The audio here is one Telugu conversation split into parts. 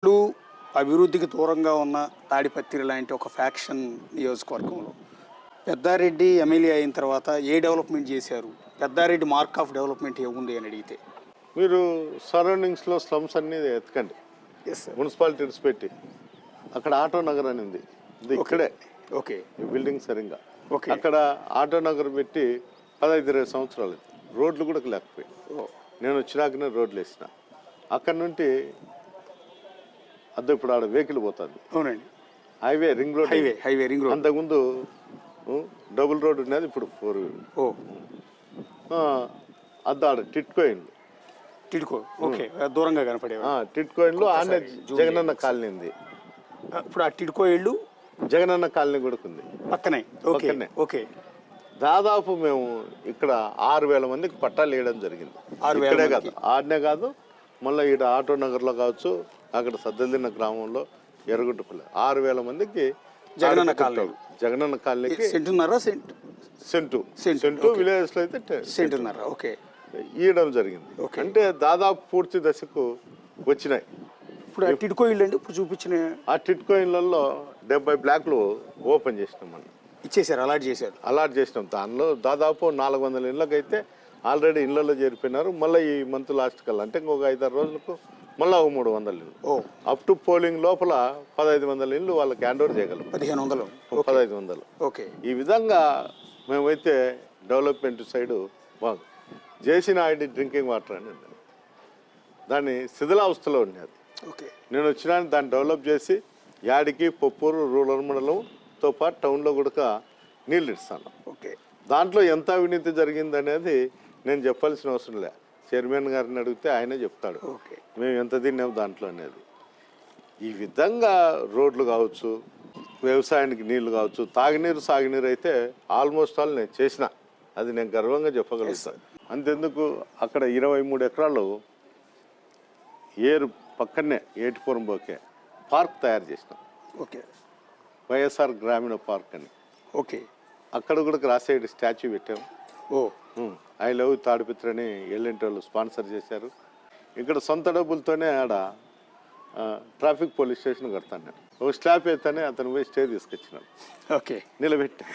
ఇప్పుడు అభివృద్ధికి దూరంగా ఉన్న తాడిపత్రి లాంటి ఒక ఫ్యాక్షన్ నియోజకవర్గంలో పెద్దారెడ్డి ఎమ్మెల్యే అయిన తర్వాత ఏ డెవలప్మెంట్ చేశారు? పెద్దారెడ్డి మార్క్ ఆఫ్ డెవలప్మెంట్ ఏముంది అని అడిగితే మీరు సరౌండింగ్స్లో స్లమ్స్ అన్ని ఎతకండి. Yes sir. మున్సిపాలిటీస్ పెట్టి అక్కడ ఆటో నగర్ అని ఉంది, ఇది ఇక్కడే ఓకే ఈ బిల్డింగ్ సరిగ్గా ఓకే అక్కడ ఆటో నగర్ పెట్టి 15-20 సంవత్సరాలు రోడ్లు కూడా లేకపోయాయి. నేను వచ్చినాకనే రోడ్లు వేసిన. అక్కడ నుండి అద్దె ఇప్పుడు ఆడ వెహికల్ పోతుంది. అవునండి. Highway ring road, highway ring road. అంతకుముందు డబుల్ రోడ్ ఉన్నది, ఇప్పుడు 4 వీల్. ఆడ టిడ్కో ఓకే దూరంగా కనపడేవి. టిడ్కో ఇల్లు ఆనే జగనన్న కాలనీ ఉంది. ఇప్పుడు ఆ టిడ్కో ఇల్లు జగనన్న కాలనీ కూడా ఉంది పక్కనే. పక్కనే. ఓకే దాదాపు మేము ఇక్కడ 6,000 మందికి పట్టాలు వేయడం జరిగింది. ఇక్కడే కాదు, ఆడనే కాదు, మళ్ళీ ఇక్కడ ఆటో నగర్లో కావచ్చు, అక్కడ సద్దెల్దిన్న గ్రామంలో ఎర్రగుంటపల్లి 6,000 మందికి జగనన్న కాలనీకి సెంటు విలేజెస్ లో అయితే సెంటున్నర ఓకే ఇవ్వడం జరిగింది. అంటే దాదాపు పూర్తి దశకు వచ్చినాయి. ఇప్పుడు ఆ టిడ్కో ఇల్లు అండి ఇప్పుడు చూపించిన ఆ టిడ్కో ఇళ్లలో 70 బ్లాక్లు ఓపెన్ చేసినాం మనం. ఇచ్చేసారు, అలాట్ చేసినాం. దానిలో దాదాపు 400 ఇళ్ళకైతే ఆల్రెడీ ఇళ్లలో చేరిపోయినారు. మళ్ళీ ఈ మంత్ లాస్ట్ కల్లా అంటే ఇంకొక 5-6 రోజులకు మళ్ళీ 300 ఇల్లు అప్ టు పోలింగ్ లోపల 1,500 ఇల్లు వాళ్ళకి హ్యాండ్ ఓవర్ చేయగలం. 1,500 ఓకే. ఈ విధంగా మేమైతే డెవలప్మెంట్ సైడు బాగా చేసిన ఐడి డ్రింకింగ్ వాటర్ అని దాన్ని శిథిలావస్థలో ఉండేది. నేను వచ్చినా దాన్ని డెవలప్ చేసి యాడికి పొప్పూరు రూరల్ మండలంతో పాటు టౌన్లో కూడా నీళ్ళు ఇస్తాను. దాంట్లో ఎంత అవినీతి జరిగింది అనేది నేను చెప్పాల్సిన అవసరం లే. చైర్మన్ గారిని అడిగితే ఆయనే చెప్తాడు మేము ఎంత తిన్నాము దాంట్లో అనేది. ఈ విధంగా రోడ్లు కావచ్చు, వ్యవసాయానికి నీళ్లు కావచ్చు, తాగునీరు సాగునీరు అయితే ఆల్మోస్ట్ ఆల్ నేను చేసిన, అది నేను గర్వంగా చెప్పగలుగుతాను. అంతెందుకు అక్కడ 23 ఎకరాలు ఏరు పక్కనే ఏటిపురం పోకే పార్క్ తయారు చేసినాం. వైఎస్ఆర్ గ్రామీణ పార్క్ అని. అక్కడ కూడా రాసేటి స్టాచ్యూ పెట్టాము. ఐ లవ్ తాడిపత్రి అని ఎల్ఎన్టీ వాళ్ళు స్పాన్సర్ చేశారు. ఇక్కడ సొంత డబ్బులతోనే ఆడ ట్రాఫిక్ పోలీస్ స్టేషన్ కడతాను నేను. ఒక స్టాప్ అయితేనే అతను పోయి స్టే తీసుకొచ్చినాడు, నిలబెట్టా.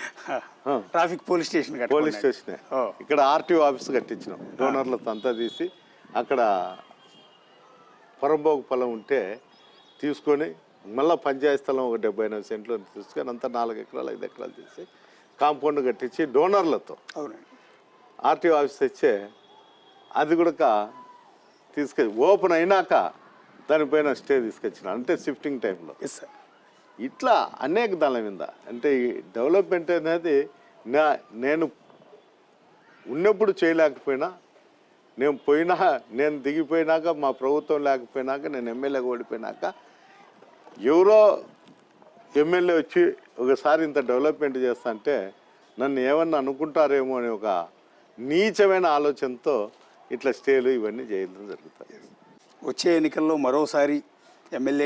ట్రాఫిక్ పోలీస్ స్టేషన్ ఇక్కడ ఆర్టీఓ ఆఫీస్ కట్టించినాం. డోనర్లతో అంతా తీసి అక్కడ పొరంబోగు పొలం ఉంటే తీసుకొని మళ్ళీ పంచాయతీ స్థలం ఒక 78 సెంట్లు తీసుకొని అంతా 4 ఎకరాలు 5 ఎకరాలు తీసి కాంపౌండ్ కట్టించి డోనర్లతో ఆర్టీఓ ఆఫీస్ తెచ్చే అది కూడా తీసుకొచ్చి ఓపెన్ అయినాక దానిపైన స్టే తీసుకొచ్చిన, అంటే షిఫ్టింగ్ టైంలో. ఇట్లా అనేక దాని మీద అంటే ఈ డెవలప్మెంట్ అనేది నేను ఉన్నప్పుడు చేయలేకపోయినా, నేను దిగిపోయినాక, మా ప్రభుత్వం లేకపోయినాక, నేను ఎమ్మెల్యేగా ఓడిపోయినాక ఎవరో ఎమ్మెల్యే వచ్చి ఒకసారి ఇంత డెవలప్మెంట్ చేస్తా అంటే నన్ను ఏమన్నా అనుకుంటారేమో అని ఒక నీచమైన ఆలోచనతో ఇట్లా స్టేలు ఇవన్నీ చేయడం జరుగుతాయి. వచ్చే ఎన్నికల్లో మరోసారి ఎమ్మెల్యే